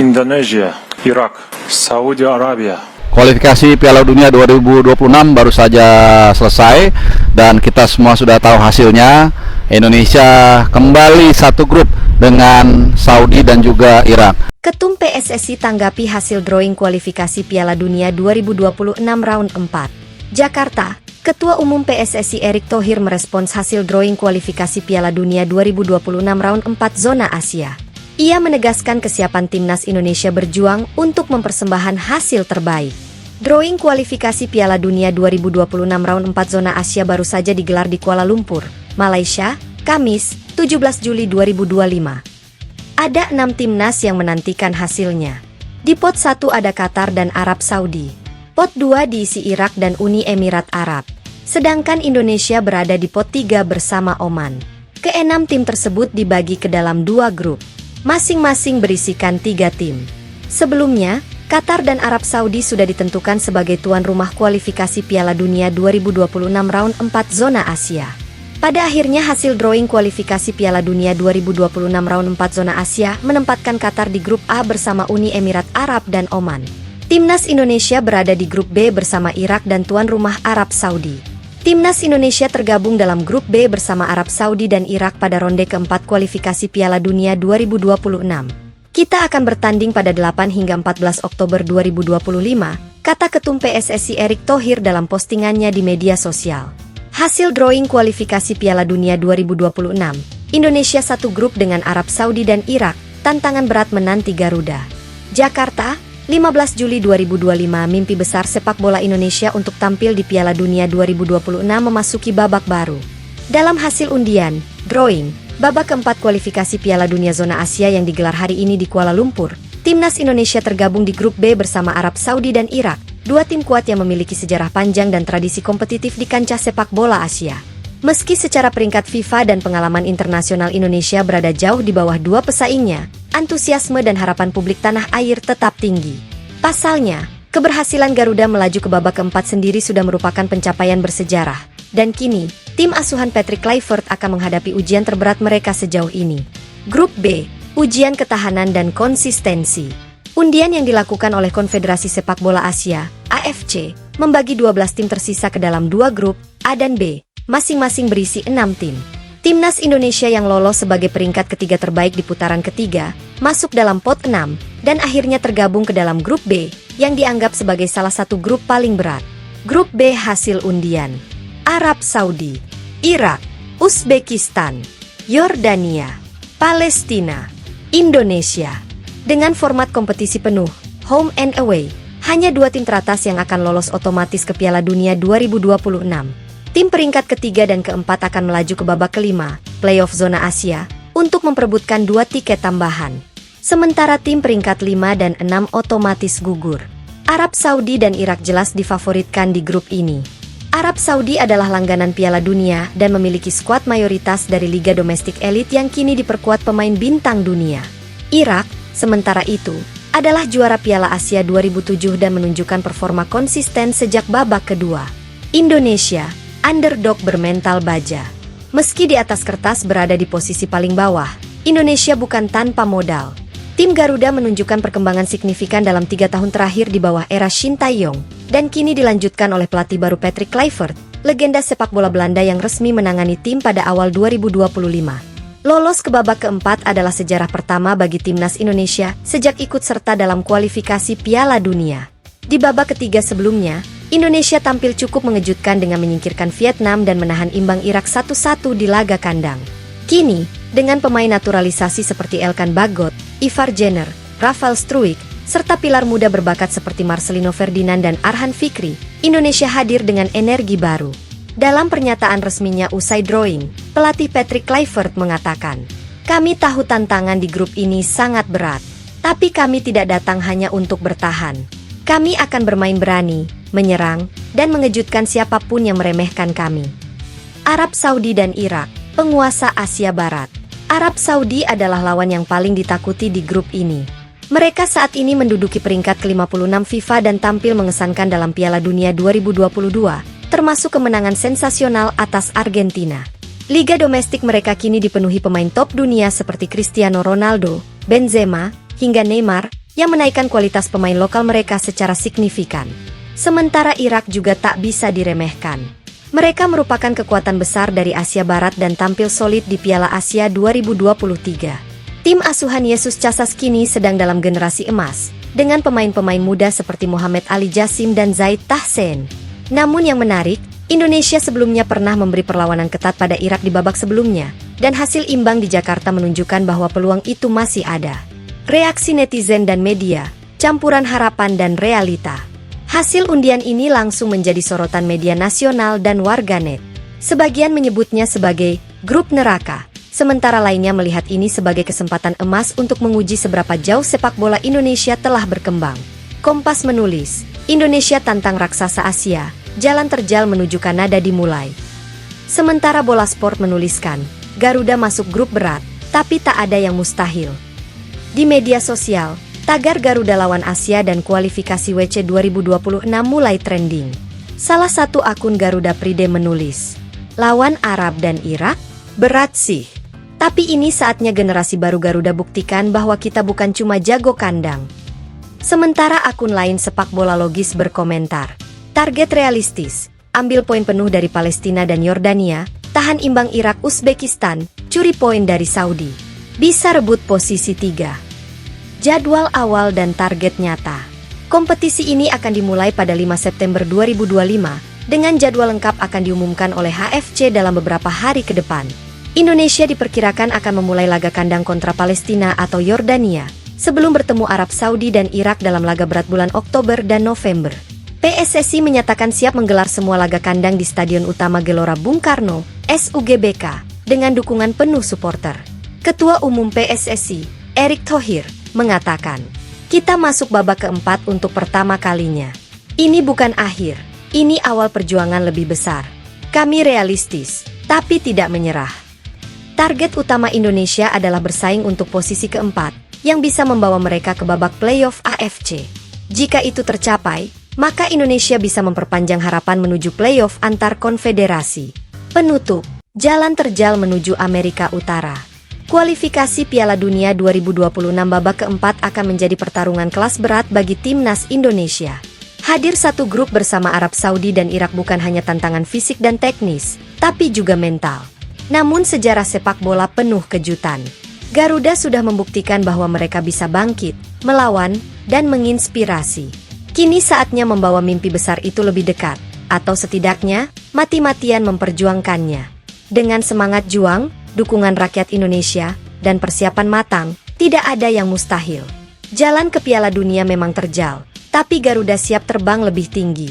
Indonesia, Irak, Saudi Arabia. Kualifikasi Piala Dunia 2026 baru saja selesai dan kita semua sudah tahu hasilnya. Indonesia kembali satu grup dengan Saudi dan juga Irak. Ketum PSSI tanggapi hasil drawing kualifikasi Piala Dunia 2026 round 4. Jakarta, Ketua Umum PSSI Erick Thohir merespons hasil drawing kualifikasi Piala Dunia 2026 round 4 zona Asia. Ia menegaskan kesiapan timnas Indonesia berjuang untuk mempersembahkan hasil terbaik. Drawing kualifikasi Piala Dunia 2026 round 4 zona Asia baru saja digelar di Kuala Lumpur, Malaysia, Kamis, 17 Juli 2025. Ada 6 timnas yang menantikan hasilnya. Di pot 1 ada Qatar dan Arab Saudi. Pot 2 diisi Irak dan Uni Emirat Arab. Sedangkan Indonesia berada di pot 3 bersama Oman. Ke-6 tim tersebut dibagi ke dalam 2 grup. Masing-masing berisikan 3 tim. Sebelumnya, Qatar dan Arab Saudi sudah ditentukan sebagai tuan rumah kualifikasi Piala Dunia 2026 round 4 zona Asia. Pada akhirnya hasil drawing kualifikasi Piala Dunia 2026 round 4 zona Asia menempatkan Qatar di grup A bersama Uni Emirat Arab dan Oman. Timnas Indonesia berada di grup B bersama Irak dan tuan rumah Arab Saudi. Timnas Indonesia tergabung dalam grup B bersama Arab Saudi dan Irak pada ronde keempat kualifikasi Piala Dunia 2026. Kita akan bertanding pada 8 hingga 14 Oktober 2025, kata Ketum PSSI Erick Thohir dalam postingannya di media sosial. Hasil drawing kualifikasi Piala Dunia 2026, Indonesia satu grup dengan Arab Saudi dan Irak, tantangan berat menanti Garuda. Jakarta, 15 Juli 2025. Mimpi besar sepak bola Indonesia untuk tampil di Piala Dunia 2026 memasuki babak baru. Dalam hasil undian, drawing, babak keempat kualifikasi Piala Dunia zona Asia yang digelar hari ini di Kuala Lumpur, timnas Indonesia tergabung di grup B bersama Arab Saudi dan Irak, dua tim kuat yang memiliki sejarah panjang dan tradisi kompetitif di kancah sepak bola Asia. Meski secara peringkat FIFA dan pengalaman internasional Indonesia berada jauh di bawah dua pesaingnya, antusiasme dan harapan publik tanah air tetap tinggi. Pasalnya, keberhasilan Garuda melaju ke babak keempat sendiri sudah merupakan pencapaian bersejarah. Dan kini, tim asuhan Patrick Kluivert akan menghadapi ujian terberat mereka sejauh ini. Grup B, ujian ketahanan dan konsistensi. Undian yang dilakukan oleh Konfederasi Sepak Bola Asia, AFC, membagi 12 tim tersisa ke dalam 2 grup, A dan B, masing-masing berisi 6 tim. Timnas Indonesia yang lolos sebagai peringkat ketiga terbaik di putaran ketiga, masuk dalam pot 6, dan akhirnya tergabung ke dalam grup B, yang dianggap sebagai salah satu grup paling berat. Grup B hasil undian: Arab Saudi, Irak, Uzbekistan, Yordania, Palestina, Indonesia. Dengan format kompetisi penuh, home and away, hanya 2 tim teratas yang akan lolos otomatis ke Piala Dunia 2026. Tim peringkat ketiga dan keempat akan melaju ke babak kelima, playoff zona Asia, untuk memperebutkan 2 tiket tambahan. Sementara tim peringkat 5 dan 6 otomatis gugur. Arab Saudi dan Irak jelas difavoritkan di grup ini. Arab Saudi adalah langganan Piala Dunia dan memiliki skuad mayoritas dari liga domestik elit yang kini diperkuat pemain bintang dunia. Irak, sementara itu, adalah juara Piala Asia 2007 dan menunjukkan performa konsisten sejak babak kedua. Indonesia, underdog bermental baja. Meski di atas kertas berada di posisi paling bawah, Indonesia bukan tanpa modal. Tim Garuda menunjukkan perkembangan signifikan dalam 3 tahun terakhir di bawah era Shin Tae-yong, dan kini dilanjutkan oleh pelatih baru Patrick Kluivert, legenda sepak bola Belanda yang resmi menangani tim pada awal 2025. Lolos ke babak keempat adalah sejarah pertama bagi timnas Indonesia sejak ikut serta dalam kualifikasi Piala Dunia. Di babak ketiga sebelumnya, Indonesia tampil cukup mengejutkan dengan menyingkirkan Vietnam dan menahan imbang Irak 1-1 di laga kandang. Kini, dengan pemain naturalisasi seperti Elkan Bagot, Ivar Jenner, Rafael Struijk, serta pilar muda berbakat seperti Marcelino Ferdinand dan Arhan Fikri, Indonesia hadir dengan energi baru. Dalam pernyataan resminya usai drawing, pelatih Patrick Kluivert mengatakan, "Kami tahu tantangan di grup ini sangat berat, tapi kami tidak datang hanya untuk bertahan. Kami akan bermain berani, menyerang, dan mengejutkan siapapun yang meremehkan kami." Arab Saudi dan Irak, penguasa Asia Barat. Arab Saudi adalah lawan yang paling ditakuti di grup ini. Mereka saat ini menduduki peringkat ke-56 FIFA dan tampil mengesankan dalam Piala Dunia 2022, termasuk kemenangan sensasional atas Argentina. Liga domestik mereka kini dipenuhi pemain top dunia seperti Cristiano Ronaldo, Benzema, hingga Neymar, yang menaikkan kualitas pemain lokal mereka secara signifikan. Sementara Irak juga tak bisa diremehkan. Mereka merupakan kekuatan besar dari Asia Barat dan tampil solid di Piala Asia 2023. Tim asuhan Yesus Casas kini sedang dalam generasi emas, dengan pemain-pemain muda seperti Muhammad Ali Jassim dan Zaid Tahsen. Namun yang menarik, Indonesia sebelumnya pernah memberi perlawanan ketat pada Irak di babak sebelumnya, dan hasil imbang di Jakarta menunjukkan bahwa peluang itu masih ada. Reaksi netizen dan media, campuran harapan dan realita. Hasil undian ini langsung menjadi sorotan media nasional dan warganet. Sebagian menyebutnya sebagai grup neraka, sementara lainnya melihat ini sebagai kesempatan emas untuk menguji seberapa jauh sepak bola Indonesia telah berkembang. Kompas menulis, Indonesia tantang raksasa Asia, jalan terjal menuju Kanada dimulai. Sementara Bola Sport menuliskan, Garuda masuk grup berat, tapi tak ada yang mustahil. Di media sosial, tagar Garuda lawan Asia dan kualifikasi WC 2026 mulai trending. Salah satu akun Garuda Pride menulis, lawan Arab dan Irak? Berat sih. Tapi ini saatnya generasi baru Garuda buktikan bahwa kita bukan cuma jago kandang. Sementara akun lain sepak bola logis berkomentar, target realistis, ambil poin penuh dari Palestina dan Yordania, tahan imbang Irak Uzbekistan, curi poin dari Saudi. Bisa rebut posisi 3. Jadwal awal dan target nyata. Kompetisi ini akan dimulai pada 5 September 2025, dengan jadwal lengkap akan diumumkan oleh HFC dalam beberapa hari ke depan. Indonesia diperkirakan akan memulai laga kandang kontra Palestina atau Yordania, sebelum bertemu Arab Saudi dan Irak dalam laga berat bulan Oktober dan November. PSSI menyatakan siap menggelar semua laga kandang di Stadion Utama Gelora Bung Karno, SUGBK, dengan dukungan penuh supporter. Ketua Umum PSSI, Erick Thohir, mengatakan, kita masuk babak keempat untuk pertama kalinya. Ini bukan akhir, ini awal perjuangan lebih besar. Kami realistis, tapi tidak menyerah. Target utama Indonesia adalah bersaing untuk posisi keempat, yang bisa membawa mereka ke babak playoff AFC. Jika itu tercapai, maka Indonesia bisa memperpanjang harapan menuju playoff antar konfederasi. Penutup, jalan terjal menuju Amerika Utara. Kualifikasi Piala Dunia 2026 babak keempat akan menjadi pertarungan kelas berat bagi timnas Indonesia. Hadir satu grup bersama Arab Saudi dan Irak bukan hanya tantangan fisik dan teknis, tapi juga mental. Namun sejarah sepak bola penuh kejutan. Garuda sudah membuktikan bahwa mereka bisa bangkit, melawan, dan menginspirasi. Kini saatnya membawa mimpi besar itu lebih dekat, atau setidaknya, mati-matian memperjuangkannya. Dengan semangat juang, dukungan rakyat Indonesia, dan persiapan matang, tidak ada yang mustahil. Jalan ke Piala Dunia memang terjal, tapi Garuda siap terbang lebih tinggi.